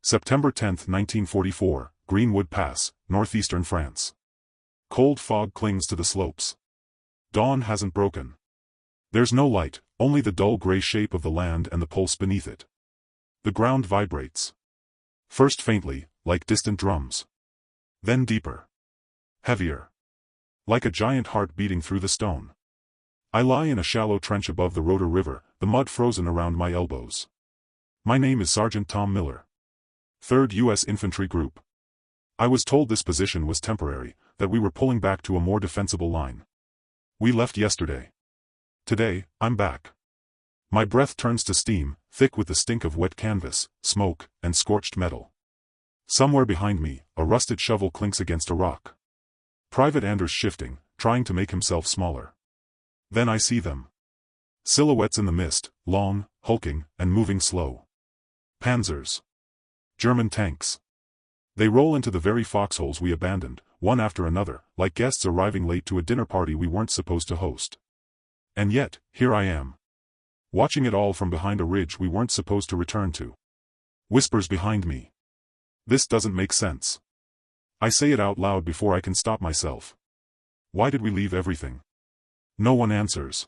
September 10, 1944, Greenwood Pass, Northeastern France. Cold fog clings to the slopes. Dawn hasn't broken. There's no light, only the dull gray shape of the land and the pulse beneath it. The ground vibrates. First faintly, like distant drums. Then deeper. Heavier. Like a giant heart beating through the stone. I lie in a shallow trench above the Rhoda River, the mud frozen around my elbows. My name is Sergeant Tom Miller. 3rd U.S. Infantry Group. I was told this position was temporary, that we were pulling back to a more defensible line. We left yesterday. Today, I'm back. My breath turns to steam, thick with the stink of wet canvas, smoke, and scorched metal. Somewhere behind me, a rusted shovel clinks against a rock. Private Anders shifting, trying to make himself smaller. Then I see them. Silhouettes in the mist, long, hulking, and moving slow. Panzers. German tanks. They roll into the very foxholes we abandoned, one after another, like guests arriving late to a dinner party we weren't supposed to host. And yet, here I am. Watching it all from behind a ridge we weren't supposed to return to. Whispers behind me. This doesn't make sense. I say it out loud before I can stop myself. Why did we leave everything? No one answers.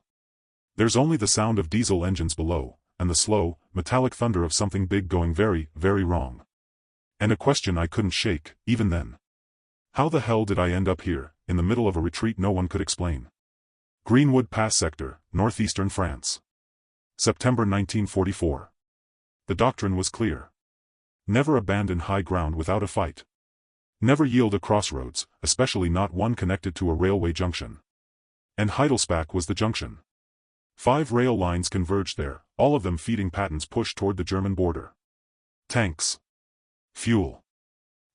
There's only the sound of diesel engines below, and the slow, metallic thunder of something big going very, very wrong. And a question I couldn't shake, even then. How the hell did I end up here, in the middle of a retreat no one could explain? Greenwood Pass Sector, Northeastern France. September 1944. The doctrine was clear. Never abandon high ground without a fight. Never yield a crossroads, especially not one connected to a railway junction. And Heidelspach was the junction. 5 rail lines converged there, all of them feeding Patton's push toward the German border. Tanks. Fuel.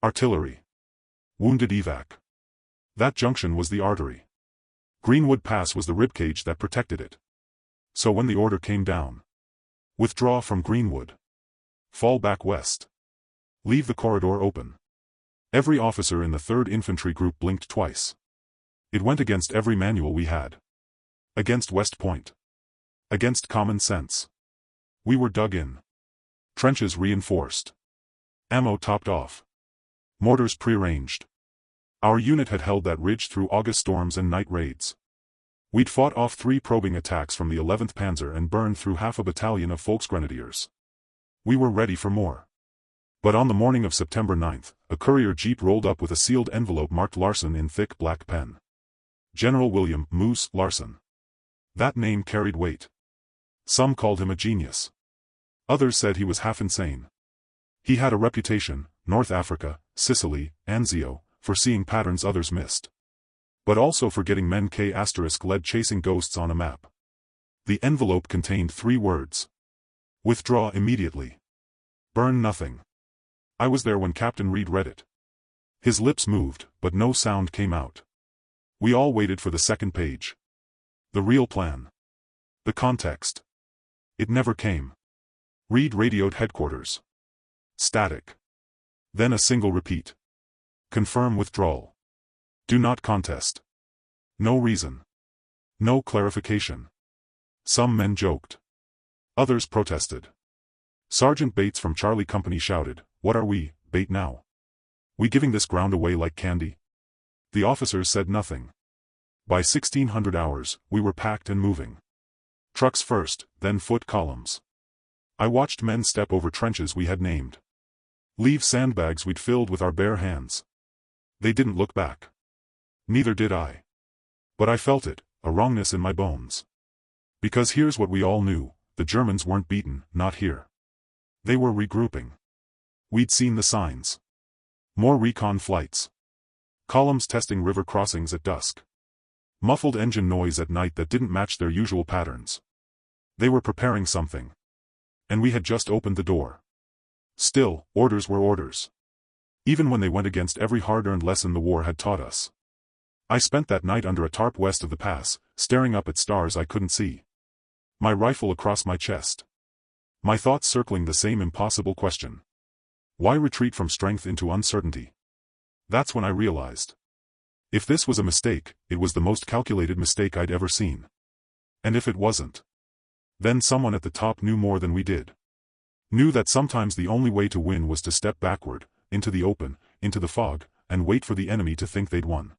Artillery. Wounded evac. That junction was the artery. Greenwood Pass was the ribcage that protected it. So when the order came down. Withdraw from Greenwood. Fall back west. Leave the corridor open. Every officer in the 3rd Infantry Group blinked twice. It went against every manual we had. Against West Point. Against common sense. We were dug in. Trenches reinforced. Ammo topped off. Mortars prearranged. Our unit had held that ridge through August storms and night raids. We'd fought off 3 probing attacks from the 11th Panzer and burned through half a battalion of Volksgrenadiers. We were ready for more. But on the morning of September 9th, a courier jeep rolled up with a sealed envelope marked Larson in thick black pen. General William Moose Larson. That name carried weight. Some called him a genius. Others said he was half insane. He had a reputation, North Africa, Sicily, Anzio, for seeing patterns others missed. But also for getting men K***led chasing ghosts on a map. The envelope contained 3 words. Withdraw immediately. Burn nothing. I was there when Captain Reed read it. His lips moved, but no sound came out. We all waited for the second page. The real plan. The context. It never came. Reed radioed headquarters. Static. Then a single repeat. Confirm withdrawal. Do not contest. No reason. No clarification. Some men joked. Others protested. Sergeant Bates from Charlie Company shouted, "What are we, Bate now? We giving this ground away like candy?" The officers said nothing. By 1600 hours, we were packed and moving. Trucks first, then foot columns. I watched men step over trenches we had named. Leave sandbags we'd filled with our bare hands. They didn't look back. Neither did I. But I felt it, a wrongness in my bones. Because here's what we all knew, the Germans weren't beaten, not here. They were regrouping. We'd seen the signs. More recon flights. Columns testing river crossings at dusk. Muffled engine noise at night that didn't match their usual patterns. They were preparing something. And we had just opened the door. Still, orders were orders. Even when they went against every hard-earned lesson the war had taught us. I spent that night under a tarp west of the pass, staring up at stars I couldn't see. My rifle across my chest. My thoughts circling the same impossible question. Why retreat from strength into uncertainty? That's when I realized. If this was a mistake, it was the most calculated mistake I'd ever seen. And if it wasn't, then someone at the top knew more than we did. Knew that sometimes the only way to win was to step backward, into the open, into the fog, and wait for the enemy to think they'd won.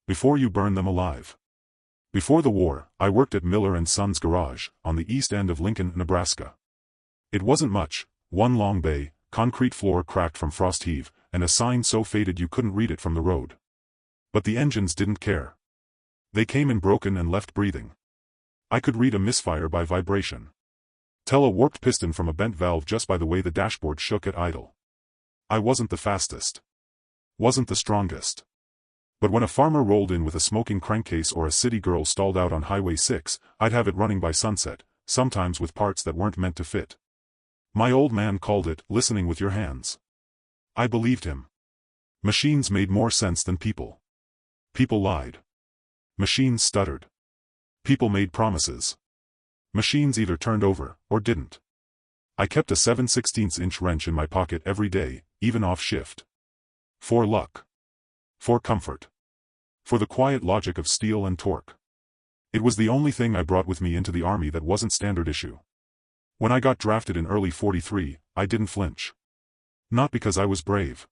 Before you burn them alive. Before the war, I worked at Miller & Sons Garage, on the east end of Lincoln, Nebraska. It wasn't much, one long bay, concrete floor cracked from frost heave, and a sign so faded you couldn't read it from the road. But the engines didn't care. They came in broken and left breathing. I could read a misfire by vibration. Tell a warped piston from a bent valve just by the way the dashboard shook at idle. I wasn't the fastest. Wasn't the strongest. But when a farmer rolled in with a smoking crankcase or a city girl stalled out on Highway 6, I'd have it running by sunset, sometimes with parts that weren't meant to fit. My old man called it listening with your hands. I believed him. Machines made more sense than people. People lied. Machines stuttered. People made promises. Machines either turned over, or didn't. I kept a 7/16" wrench in my pocket every day, even off shift. For luck. For comfort. For the quiet logic of steel and torque. It was the only thing I brought with me into the army that wasn't standard issue. When I got drafted in early '43, I didn't flinch. Not because I was brave.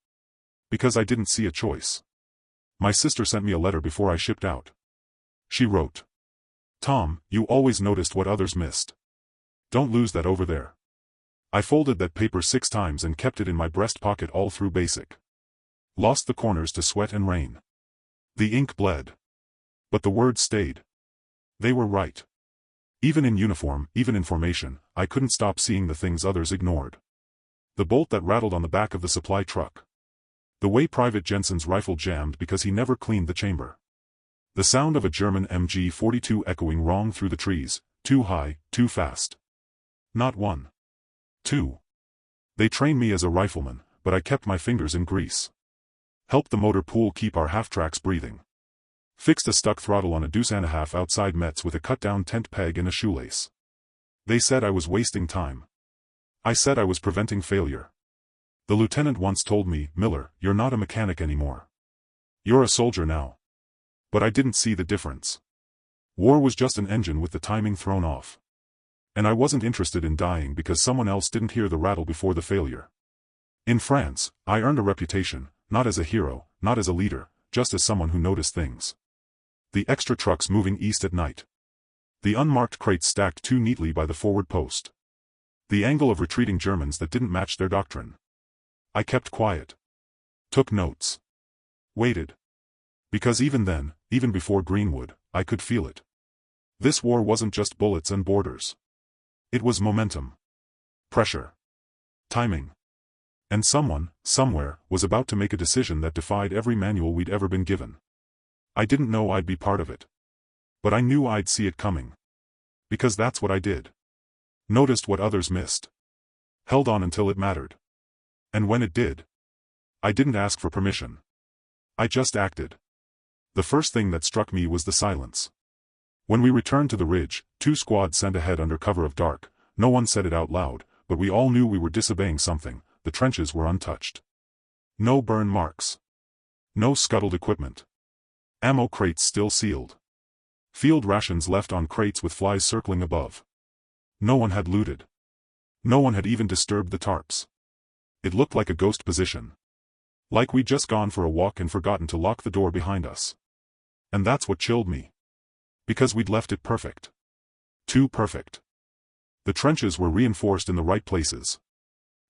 Because I didn't see a choice. My sister sent me a letter before I shipped out. She wrote, "Tom, you always noticed what others missed. Don't lose that over there." I folded that paper 6 times and kept it in my breast pocket all through basic. Lost the corners to sweat and rain. The ink bled. But the words stayed. They were right. Even in uniform, even in formation, I couldn't stop seeing the things others ignored. The bolt that rattled on the back of the supply truck. The way Private Jensen's rifle jammed because he never cleaned the chamber. The sound of a German MG-42 echoing wrong through the trees, too high, too fast. Not one. 2. They trained me as a rifleman, but I kept my fingers in grease. Helped the motor pool keep our half-tracks breathing. Fixed a stuck throttle on a deuce-and-a-half outside Metz with a cut-down tent peg and a shoelace. They said I was wasting time. I said I was preventing failure. The lieutenant once told me, "Miller, you're not a mechanic anymore. You're a soldier now." But I didn't see the difference. War was just an engine with the timing thrown off. And I wasn't interested in dying because someone else didn't hear the rattle before the failure. In France, I earned a reputation, not as a hero, not as a leader, just as someone who noticed things. The extra trucks moving east at night. The unmarked crates stacked too neatly by the forward post. The angle of retreating Germans that didn't match their doctrine. I kept quiet. Took notes. Waited. Because even then, even before Greenwood, I could feel it. This war wasn't just bullets and borders. It was momentum. Pressure. Timing. And someone, somewhere, was about to make a decision that defied every manual we'd ever been given. I didn't know I'd be part of it. But I knew I'd see it coming. Because that's what I did. Noticed what others missed. Held on until it mattered. And when it did, I didn't ask for permission. I just acted. The first thing that struck me was the silence. When we returned to the ridge, 2 squads sent ahead under cover of dark. No one said it out loud, but we all knew we were disobeying something. The trenches were untouched. No burn marks. No scuttled equipment. Ammo crates still sealed. Field rations left on crates with flies circling above. No one had looted. No one had even disturbed the tarps. It looked like a ghost position. Like we'd just gone for a walk and forgotten to lock the door behind us. And that's what chilled me. Because we'd left it perfect. Too perfect. The trenches were reinforced in the right places.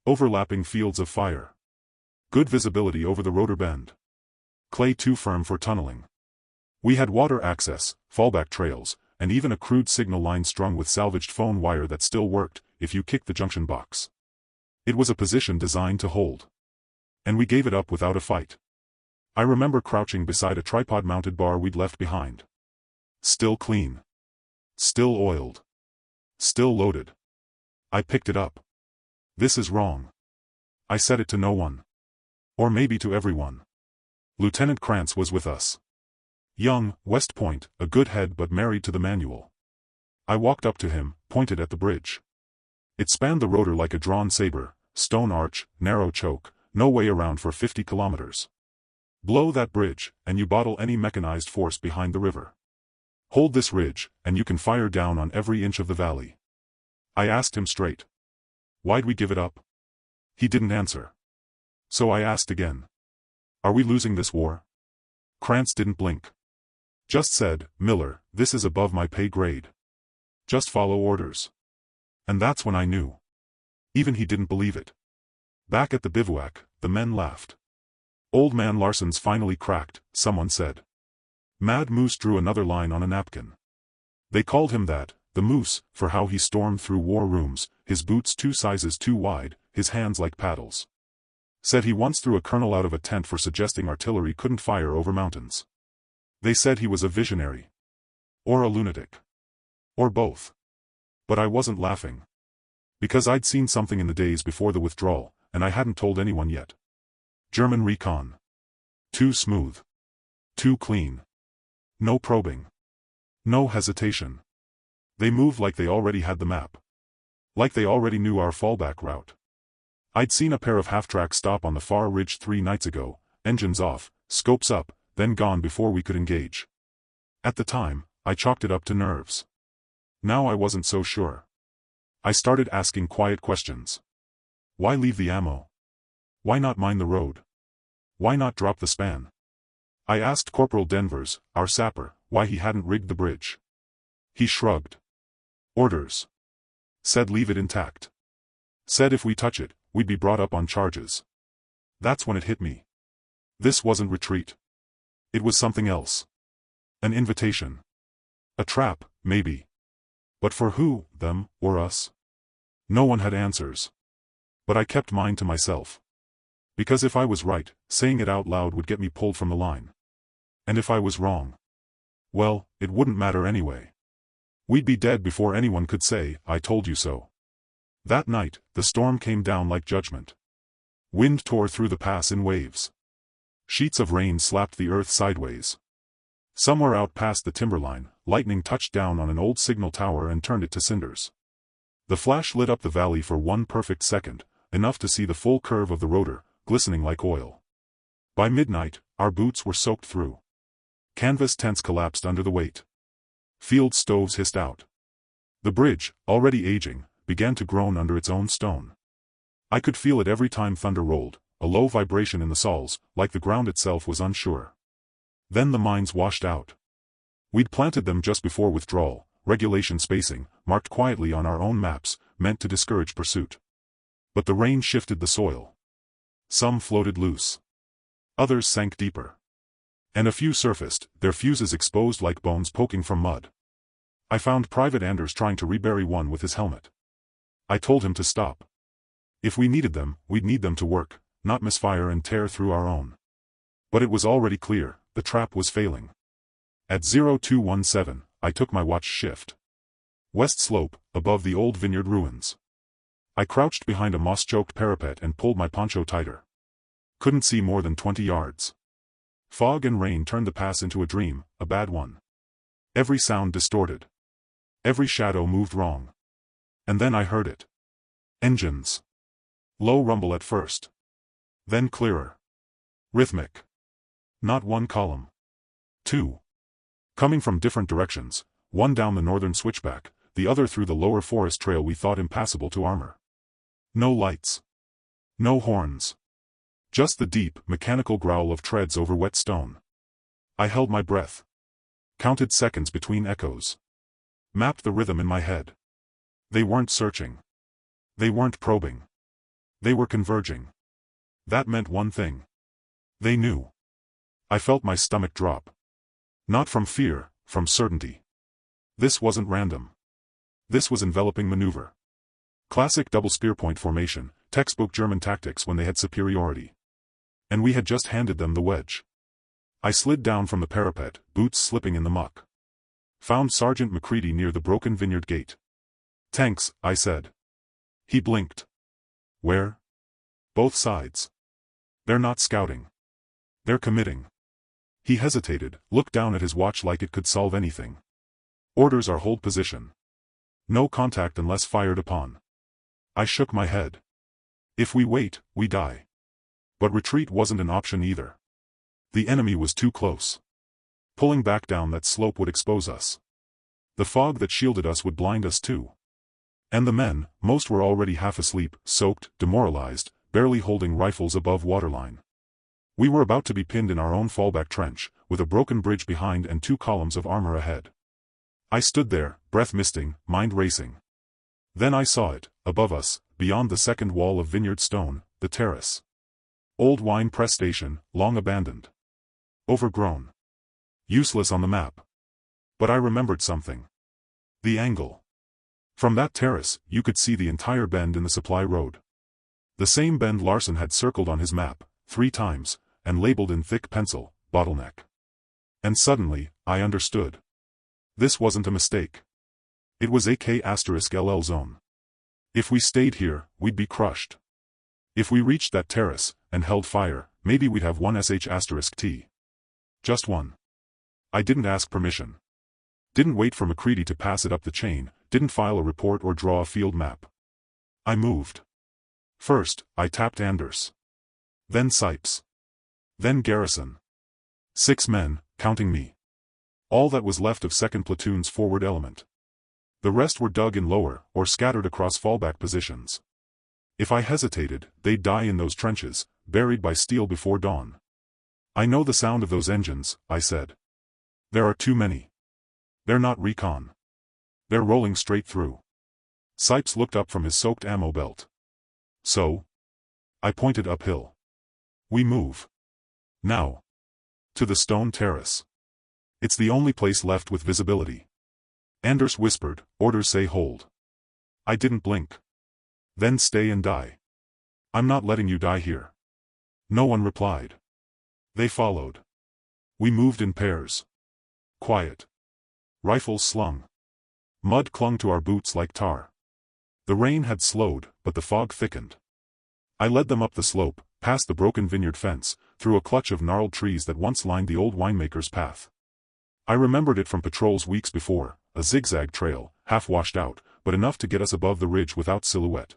Overlapping fields of fire. Good visibility over the rotor bend. Clay too firm for tunneling. We had water access, fallback trails, and even a crude signal line strung with salvaged phone wire that still worked, if you kicked the junction box. It was a position designed to hold. And we gave it up without a fight. I remember crouching beside a tripod-mounted bar we'd left behind. Still clean. Still oiled. Still loaded. I picked it up. "This is wrong." I said it to no one. Or maybe to everyone. Lieutenant Krantz was with us. Young, West Point, a good head but married to the manual. I walked up to him, pointed at the bridge. It spanned the rotor like a drawn saber, stone arch, narrow choke, no way around for 50 kilometers. Blow that bridge, and you bottle any mechanized force behind the river. Hold this ridge, and you can fire down on every inch of the valley. I asked him straight. Why'd we give it up? He didn't answer. So I asked again. Are we losing this war? Krantz didn't blink. Just said, Miller, this is above my pay grade. Just follow orders. And that's when I knew. Even he didn't believe it. Back at the bivouac, the men laughed. Old man Larson's finally cracked, someone said. Mad Moose drew another line on a napkin. They called him that, the Moose, for how he stormed through war rooms, his boots 2 sizes too wide, his hands like paddles. Said he once threw a colonel out of a tent for suggesting artillery couldn't fire over mountains. They said he was a visionary. Or a lunatic. Or both. But I wasn't laughing. Because I'd seen something in the days before the withdrawal, and I hadn't told anyone yet. German recon. Too smooth. Too clean. No probing. No hesitation. They moved like they already had the map. Like they already knew our fallback route. I'd seen a pair of half-tracks stop on the far ridge 3 nights ago, engines off, scopes up, then gone before we could engage. At the time, I chalked it up to nerves. Now I wasn't so sure. I started asking quiet questions. Why leave the ammo? Why not mind the road? Why not drop the span? I asked Corporal Denvers, our sapper, why he hadn't rigged the bridge. He shrugged. Orders. Said leave it intact. Said if we touch it, we'd be brought up on charges. That's when it hit me. This wasn't retreat. It was something else. An invitation. A trap, maybe. But for who, them, or us? No one had answers. But I kept mine to myself. Because if I was right, saying it out loud would get me pulled from the line. And if I was wrong, well, it wouldn't matter anyway. We'd be dead before anyone could say, I told you so. That night, the storm came down like judgment. Wind tore through the pass in waves. Sheets of rain slapped the earth sideways. Somewhere out past the timberline, lightning touched down on an old signal tower and turned it to cinders. The flash lit up the valley for 1 perfect second, enough to see the full curve of the rotor, glistening like oil. By midnight, our boots were soaked through. Canvas tents collapsed under the weight. Field stoves hissed out. The bridge, already aging, began to groan under its own stone. I could feel it every time thunder rolled, a low vibration in the soles, like the ground itself was unsure. Then the mines washed out. We'd planted them just before withdrawal, regulation spacing, marked quietly on our own maps, meant to discourage pursuit. But the rain shifted the soil. Some floated loose. Others sank deeper. And a few surfaced, their fuses exposed like bones poking from mud. I found Private Anders trying to rebury one with his helmet. I told him to stop. If we needed them, we'd need them to work, not misfire and tear through our own. But it was already clear, the trap was failing. At 0217, I took my watch shift. West slope, above the old vineyard ruins. I crouched behind a moss-choked parapet and pulled my poncho tighter. Couldn't see more than 20 yards. Fog and rain turned the pass into a dream, a bad one. Every sound distorted. Every shadow moved wrong. And then I heard it. Engines. Low rumble at first. Then clearer. Rhythmic. Not one column. 2. Coming from different directions, one down the northern switchback, the other through the lower forest trail we thought impassable to armor. No lights. No horns. Just the deep, mechanical growl of treads over wet stone. I held my breath. Counted seconds between echoes. Mapped the rhythm in my head. They weren't searching. They weren't probing. They were converging. That meant one thing. They knew. I felt my stomach drop. Not from fear, from certainty. This wasn't random. This was enveloping maneuver. Classic double spearpoint formation, textbook German tactics when they had superiority. And we had just handed them the wedge. I slid down from the parapet, boots slipping in the muck. Found Sergeant Macready near the broken vineyard gate. Tanks, I said. He blinked. Where? Both sides. They're not scouting. They're committing. He hesitated, looked down at his watch like it could solve anything. Orders are hold position. No contact unless fired upon. I shook my head. If we wait, we die. But retreat wasn't an option either. The enemy was too close. Pulling back down that slope would expose us. The fog that shielded us would blind us too. And the men, most were already half asleep, soaked, demoralized, barely holding rifles above waterline. We were about to be pinned in our own fallback trench, with a broken bridge behind and 2 columns of armor ahead. I stood there, breath misting, mind racing. Then I saw it, above us, beyond the second wall of vineyard stone, the terrace. Old wine press station, long abandoned. Overgrown. Useless on the map. But I remembered something. The angle. From that terrace, you could see the entire bend in the supply road. The same bend Larson had circled on his map, 3 times, and labeled in thick pencil, bottleneck. And suddenly, I understood. This wasn't a mistake. It was AK*LL zone. If we stayed here, we'd be crushed. If we reached that terrace, and held fire, maybe we'd have 1 SH*T. Just 1. I didn't ask permission. Didn't wait for McCready to pass it up the chain, didn't file a report or draw a field map. I moved. First, I tapped Anders. Then Sipes. Then Garrison. 6 men, counting me. All that was left of 2nd Platoon's forward element. The rest were dug in lower, or scattered across fallback positions. If I hesitated, they'd die in those trenches, buried by steel before dawn. I know the sound of those engines, I said. There are too many. They're not recon. They're rolling straight through. Sipes looked up from his soaked ammo belt. So? I pointed uphill. We move. Now. To the stone terrace. It's the only place left with visibility. Anders whispered, orders say hold. I didn't blink. Then stay and die. I'm not letting you die here. No one replied. They followed. We moved in pairs. Quiet. Rifles slung. Mud clung to our boots like tar. The rain had slowed, but the fog thickened. I led them up the slope, past the broken vineyard fence, through a clutch of gnarled trees that once lined the old winemaker's path. I remembered it from patrols weeks before, a zigzag trail, half washed out, but enough to get us above the ridge without silhouette.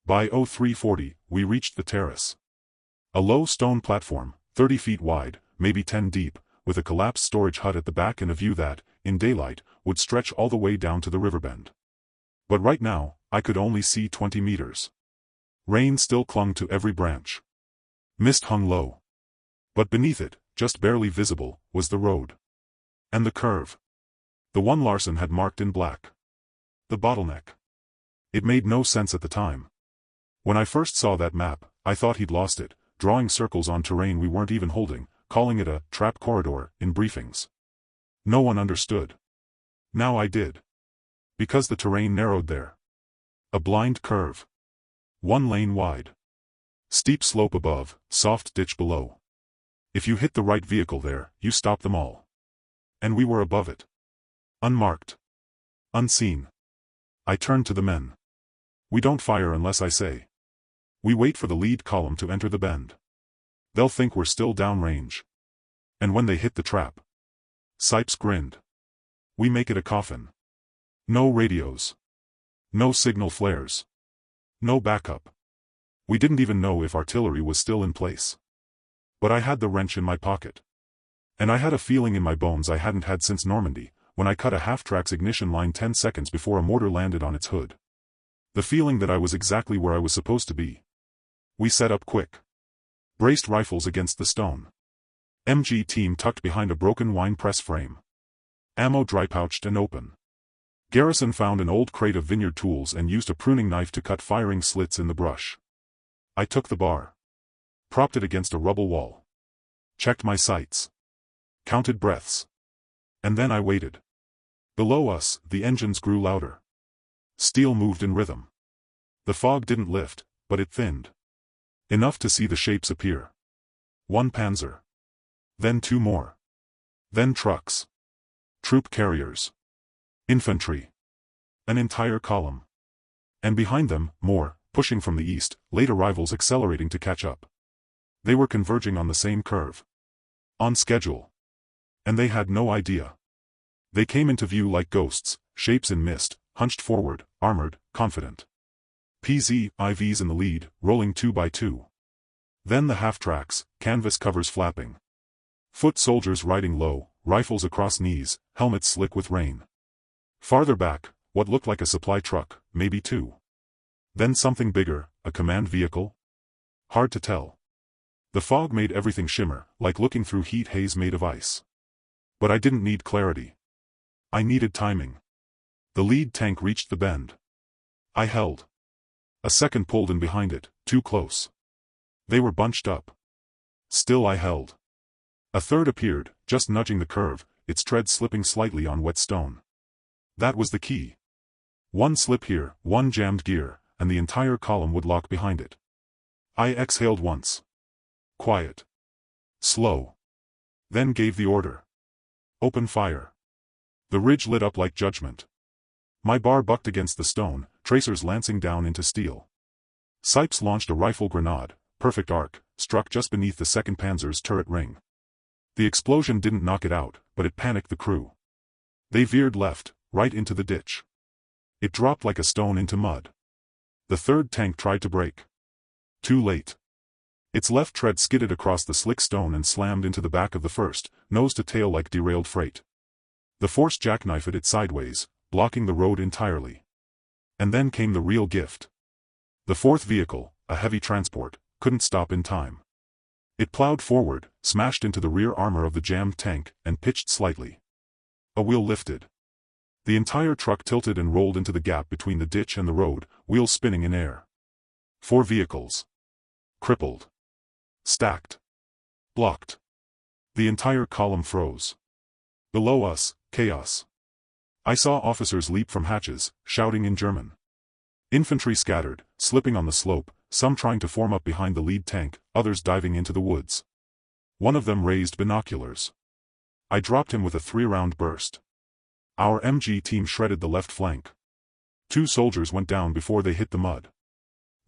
By 0340, we reached the terrace. A low stone platform, 30 feet wide, maybe 10 deep, with a collapsed storage hut at the back and a view that, in daylight, would stretch all the way down to the riverbend. But right now, I could only see 20 meters. Rain still clung to every branch. Mist hung low. But beneath it, just barely visible, was the road. And the curve. The one Larson had marked in black. The bottleneck. It made no sense at the time. When I first saw that map, I thought he'd lost it, drawing circles on terrain we weren't even holding, calling it a trap corridor in briefings. No one understood. Now I did. Because the terrain narrowed there. A blind curve. 1 lane wide. Steep slope above, soft ditch below. If you hit the right vehicle there, you stop them all. And we were above it. Unmarked. Unseen. I turned to the men. We don't fire unless I say. We wait for the lead column to enter the bend. They'll think we're still downrange. And when they hit the trap. Sipes grinned. We make it a coffin. No radios. No signal flares. No backup. We didn't even know if artillery was still in place. But I had the wrench in my pocket. And I had a feeling in my bones I hadn't had since Normandy, when I cut a half-track's ignition line 10 seconds before a mortar landed on its hood. The feeling that I was exactly where I was supposed to be. We set up quick. Braced rifles against the stone. MG team tucked behind a broken wine press frame. Ammo dry-pouched and open. Garrison found an old crate of vineyard tools and used a pruning knife to cut firing slits in the brush. I took the bar. Propped it against a rubble wall. Checked my sights. Counted breaths. And then I waited. Below us, the engines grew louder. Steel moved in rhythm. The fog didn't lift, but it thinned. Enough to see the shapes appear. 1 panzer. Then 2 more. Then trucks. Troop carriers. Infantry. An entire column. And behind them, more, pushing from the east, late arrivals accelerating to catch up. They were converging on the same curve. On schedule. And they had no idea. They came into view like ghosts, shapes in mist, hunched forward, armored, confident. IVs in the lead, rolling 2 by 2. Then the half-tracks, canvas covers flapping. Foot soldiers riding low, rifles across knees, helmets slick with rain. Farther back, what looked like a supply truck, maybe two. Then something bigger, a command vehicle? Hard to tell. The fog made everything shimmer, like looking through heat haze made of ice. But I didn't need clarity. I needed timing. The lead tank reached the bend. I held. A second pulled in behind it, too close. They were bunched up. Still I held. A third appeared, just nudging the curve, its tread slipping slightly on wet stone. That was the key. One slip here, one jammed gear, and the entire column would lock behind it. I exhaled once. Quiet. Slow. Then gave the order. Open fire. The ridge lit up like judgment. My bar bucked against the stone, tracers lancing down into steel. Sipes launched a rifle grenade, perfect arc, struck just beneath the 2nd Panzer's turret ring. The explosion didn't knock it out, but it panicked the crew. They veered left, right into the ditch. It dropped like a stone into mud. The 3rd tank tried to brake. Too late. Its left tread skidded across the slick stone and slammed into the back of the 1st, nose to tail like derailed freight. The force jackknifed it sideways, blocking the road entirely. And then came the real gift. The 4th vehicle, a heavy transport, couldn't stop in time. It plowed forward, smashed into the rear armor of the jammed tank, and pitched slightly. A wheel lifted. The entire truck tilted and rolled into the gap between the ditch and the road, wheels spinning in air. 4 vehicles. Crippled. Stacked. Blocked. The entire column froze. Below us, chaos. I saw officers leap from hatches, shouting in German. Infantry scattered, slipping on the slope, some trying to form up behind the lead tank, others diving into the woods. One of them raised binoculars. I dropped him with a 3-round burst. Our MG team shredded the left flank. 2 soldiers went down before they hit the mud.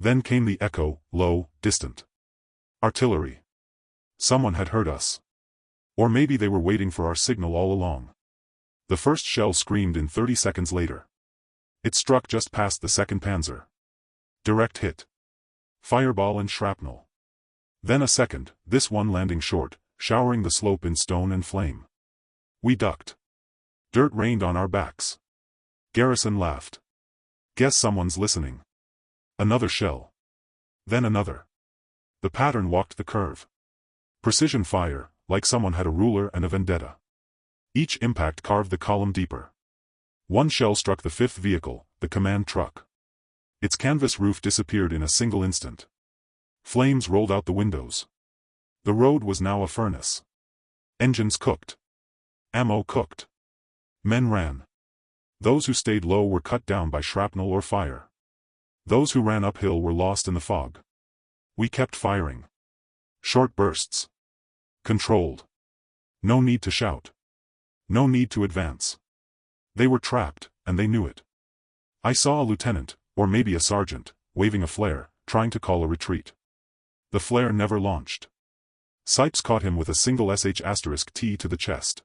Then came the echo, low, distant. Artillery. Someone had heard us. Or maybe they were waiting for our signal all along. The first shell screamed in 30 seconds later. It struck just past the 2nd Panzer. Direct hit. Fireball and shrapnel. Then a second, this one landing short, showering the slope in stone and flame. We ducked. Dirt rained on our backs. Garrison laughed. Guess someone's listening. Another shell. Then another. The pattern walked the curve. Precision fire, like someone had a ruler and a vendetta. Each impact carved the column deeper. One shell struck the 5th vehicle, the command truck. Its canvas roof disappeared in a single instant. Flames rolled out the windows. The road was now a furnace. Engines cooked. Ammo cooked. Men ran. Those who stayed low were cut down by shrapnel or fire. Those who ran uphill were lost in the fog. We kept firing. Short bursts. Controlled. No need to shout. No need to advance. They were trapped, and they knew it. I saw a lieutenant, or maybe a sergeant, waving a flare, trying to call a retreat. The flare never launched. Sipes caught him with a single sh*T to the chest.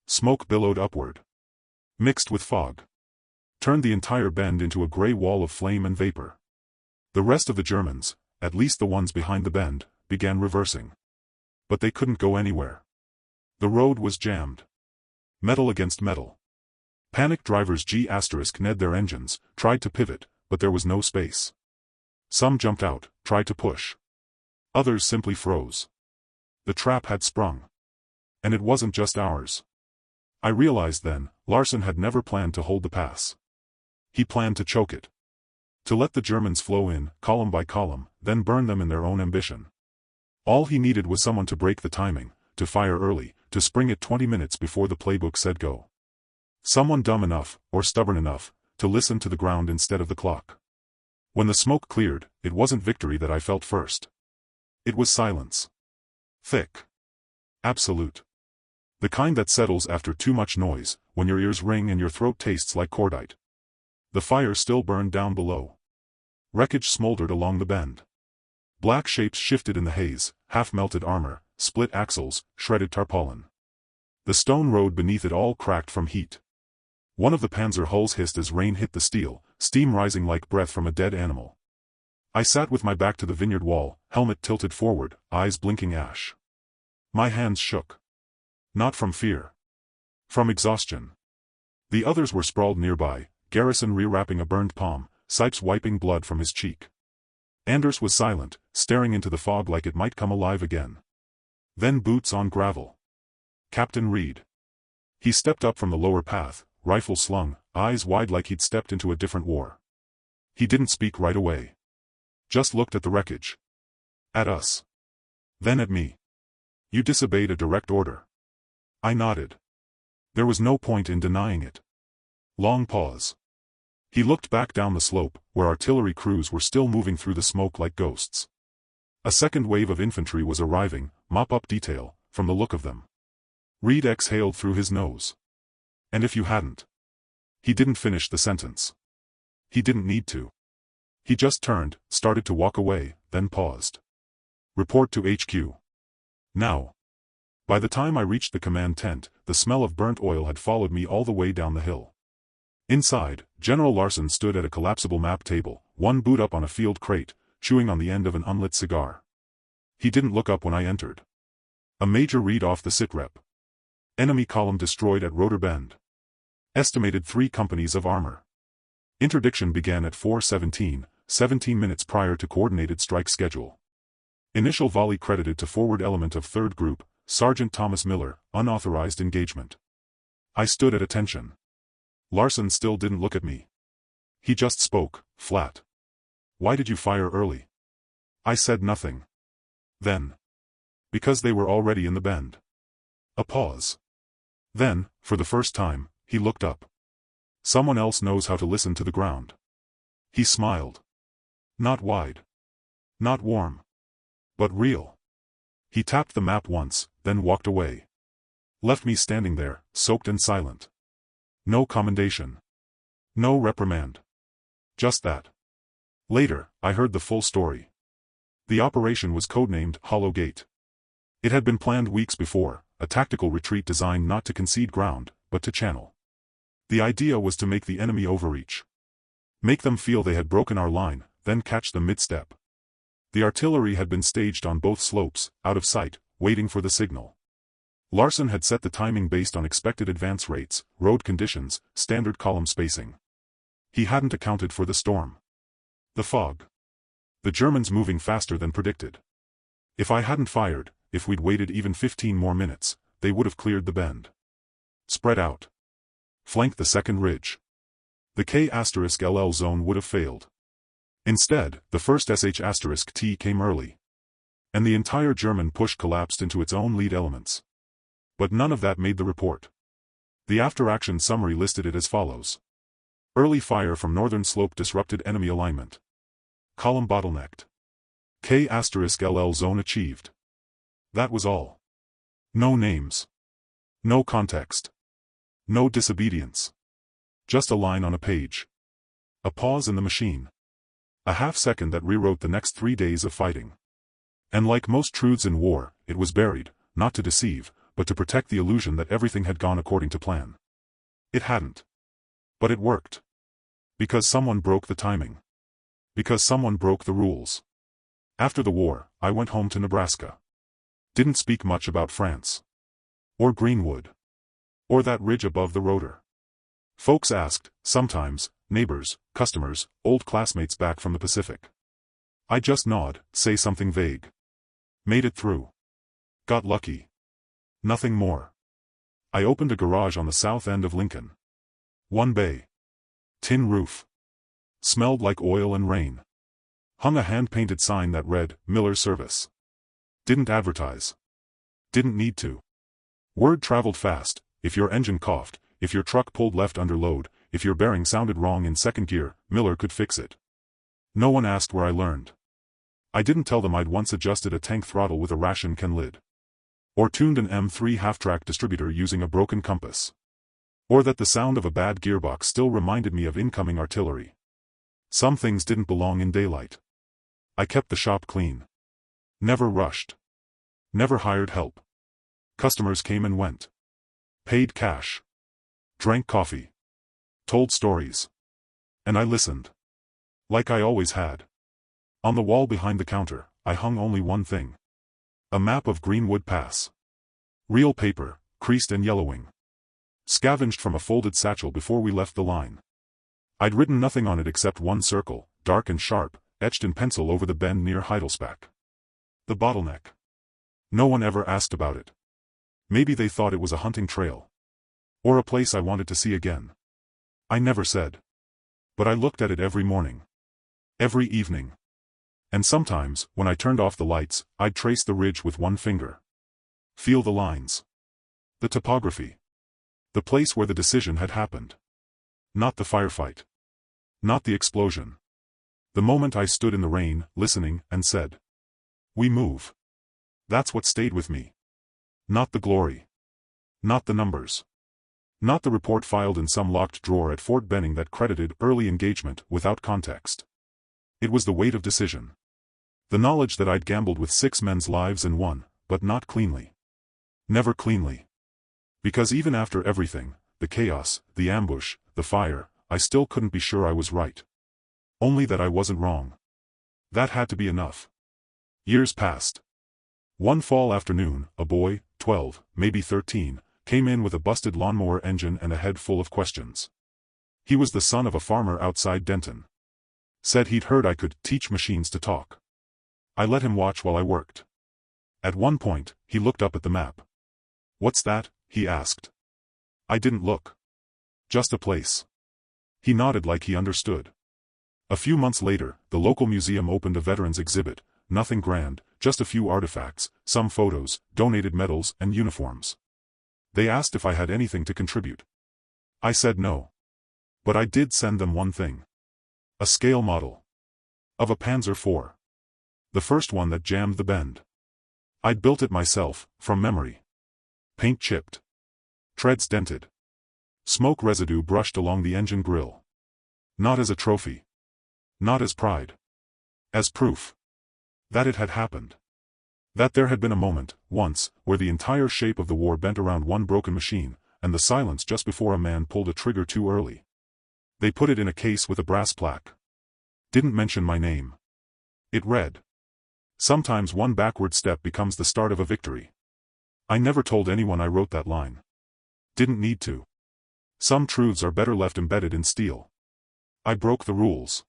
Smoke billowed upward. Mixed with fog. Turned the entire bend into a gray wall of flame and vapor. The rest of the Germans, at least the ones behind the bend, began reversing. But they couldn't go anywhere. The road was jammed. Metal against metal. Panicked drivers *****ed their engines, tried to pivot, but there was no space. Some jumped out, tried to push. Others simply froze. The trap had sprung. And it wasn't just ours. I realized then, Larsen had never planned to hold the pass. He planned to choke it. To let the Germans flow in, column by column, then burn them in their own ambition. All he needed was someone to break the timing, to fire early, to spring it 20 minutes before the playbook said go. Someone dumb enough, or stubborn enough, to listen to the ground instead of the clock. When the smoke cleared, it wasn't victory that I felt first. It was silence. Thick. Absolute. The kind that settles after too much noise, when your ears ring and your throat tastes like cordite. The fire still burned down below. Wreckage smoldered along the bend. Black shapes shifted in the haze, half-melted armor, split axles, shredded tarpaulin. The stone road beneath it all cracked from heat. One of the panzer hulls hissed as rain hit the steel, steam rising like breath from a dead animal. I sat with my back to the vineyard wall, helmet tilted forward, eyes blinking ash. My hands shook. Not from fear. From exhaustion. The others were sprawled nearby, Garrison rewrapping a burned palm, Sipes wiping blood from his cheek. Anders was silent, staring into the fog like it might come alive again. Then boots on gravel. Captain Reed. He stepped up from the lower path, rifle slung, eyes wide like he'd stepped into a different war. He didn't speak right away. Just looked at the wreckage. At us. Then at me. You disobeyed a direct order. I nodded. There was no point in denying it. Long pause. He looked back down the slope, where artillery crews were still moving through the smoke like ghosts. A second wave of infantry was arriving, mop-up detail, from the look of them. Reed exhaled through his nose. And if you hadn't. He didn't finish the sentence. He didn't need to. He just turned, started to walk away, then paused. Report to HQ. Now. By the time I reached the command tent, the smell of burnt oil had followed me all the way down the hill. Inside, General Larson stood at a collapsible map table, one boot up on a field crate, chewing on the end of an unlit cigar. He didn't look up when I entered. A major read off the sitrep. Enemy column destroyed at Rotor Bend. Estimated 3 companies of armor. Interdiction began at 4:17, 17 minutes prior to coordinated strike schedule. Initial volley credited to forward element of 3rd Group, Sergeant Thomas Miller, unauthorized engagement. I stood at attention. Larson still didn't look at me. He just spoke, flat. Why did you fire early? I said nothing. Then. Because they were already in the bend. A pause. Then, for the first time, he looked up. Someone else knows how to listen to the ground. He smiled. Not wide. Not warm. But real. He tapped the map once, then walked away. Left me standing there, soaked and silent. No commendation. No reprimand. Just that. Later, I heard the full story. The operation was codenamed Hollow Gate. It had been planned weeks before, a tactical retreat designed not to concede ground, but to channel. The idea was to make the enemy overreach. Make them feel they had broken our line, then catch them mid-step. The artillery had been staged on both slopes, out of sight, waiting for the signal. Larson had set the timing based on expected advance rates, road conditions, standard column spacing. He hadn't accounted for the storm. The fog. The Germans moving faster than predicted. If I hadn't fired, if we'd waited even 15 more minutes, they would have cleared the bend. Spread out. Flanked the 2nd ridge. The K*LL zone would have failed. Instead, the first SH*T came early. And the entire German push collapsed into its own lead elements. But none of that made the report. The after-action summary listed it as follows. Early fire from northern slope disrupted enemy alignment. Column bottlenecked. K*LL zone achieved. That was all. No names. No context. No disobedience. Just a line on a page. A pause in the machine. A half-second that rewrote the next 3 days of fighting. And like most truths in war, it was buried, not to deceive, but to protect the illusion that everything had gone according to plan. It hadn't. But it worked. Because someone broke the timing. Because someone broke the rules. After the war, I went home to Nebraska. Didn't speak much about France. Or Greenwood. Or that ridge above the rotor. Folks asked, sometimes, neighbors, customers, old classmates back from the Pacific. I just nod, say something vague. Made it through. Got lucky. Nothing more. I opened a garage on the south end of Lincoln. 1 bay. Tin roof. Smelled like oil and rain. Hung a hand-painted sign that read, Miller Service. Didn't advertise. Didn't need to. Word traveled fast. If your engine coughed, if your truck pulled left under load, if your bearing sounded wrong in 2nd gear, Miller could fix it. No one asked where I learned. I didn't tell them I'd once adjusted a tank throttle with a ration can lid. Or tuned an M3 half-track distributor using a broken compass. Or that the sound of a bad gearbox still reminded me of incoming artillery. Some things didn't belong in daylight. I kept the shop clean. Never rushed. Never hired help. Customers came and went. Paid cash. Drank coffee. Told stories. And I listened. Like I always had. On the wall behind the counter, I hung only one thing. A map of Greenwood Pass. Real paper, creased and yellowing. Scavenged from a folded satchel before we left the line. I'd written nothing on it except one circle, dark and sharp, etched in pencil over the bend near Heidelspach. The bottleneck. No one ever asked about it. Maybe they thought it was a hunting trail. Or a place I wanted to see again. I never said. But I looked at it every morning. Every evening. And sometimes, when I turned off the lights, I'd trace the ridge with one finger. Feel the lines. The topography. The place where the decision had happened. Not the firefight. Not the explosion. The moment I stood in the rain, listening, and said, "We move." That's what stayed with me. Not the glory. Not the numbers. Not the report filed in some locked drawer at Fort Benning that credited early engagement without context. It was the weight of decision. The knowledge that I'd gambled with 6 men's lives and won, but not cleanly. Never cleanly. Because even after everything, the chaos, the ambush, the fire, I still couldn't be sure I was right. Only that I wasn't wrong. That had to be enough. Years passed. One fall afternoon, a boy, 12, maybe 13, came in with a busted lawnmower engine and a head full of questions. He was the son of a farmer outside Denton. Said he'd heard I could teach machines to talk. I let him watch while I worked. At one point, he looked up at the map. "What's that?" he asked. I didn't look. "Just a place." He nodded like he understood. A few months later, the local museum opened a veterans exhibit, nothing grand, just a few artifacts, some photos, donated medals and uniforms. They asked if I had anything to contribute. I said no. But I did send them one thing. A scale model. Of a Panzer IV. The first one that jammed the bend. I'd built it myself, from memory. Paint chipped. Treads dented. Smoke residue brushed along the engine grill. Not as a trophy. Not as pride. As proof. That it had happened. That there had been a moment, once, where the entire shape of the war bent around one broken machine, and the silence just before a man pulled a trigger too early. They put it in a case with a brass plaque. Didn't mention my name. It read, "Sometimes one backward step becomes the start of a victory." I never told anyone I wrote that line. Didn't need to. Some truths are better left embedded in steel. I broke the rules.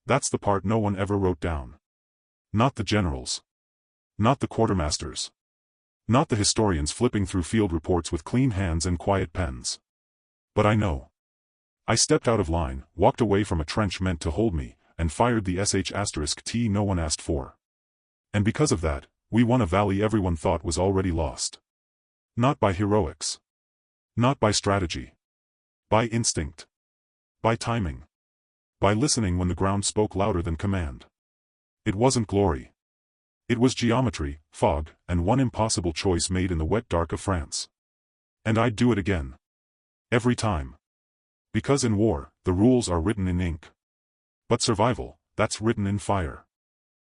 That's the part no one ever wrote down. Not the generals. Not the quartermasters. Not the historians flipping through field reports with clean hands and quiet pens. But I know. I stepped out of line, walked away from a trench meant to hold me, and fired the sh*T no one asked for. And because of that, we won a valley everyone thought was already lost. Not by heroics. Not by strategy. By instinct. By timing. By listening when the ground spoke louder than command. It wasn't glory. It was geometry, fog, and one impossible choice made in the wet dark of France. And I'd do it again. Every time. Because in war, the rules are written in ink. But survival, that's written in fire.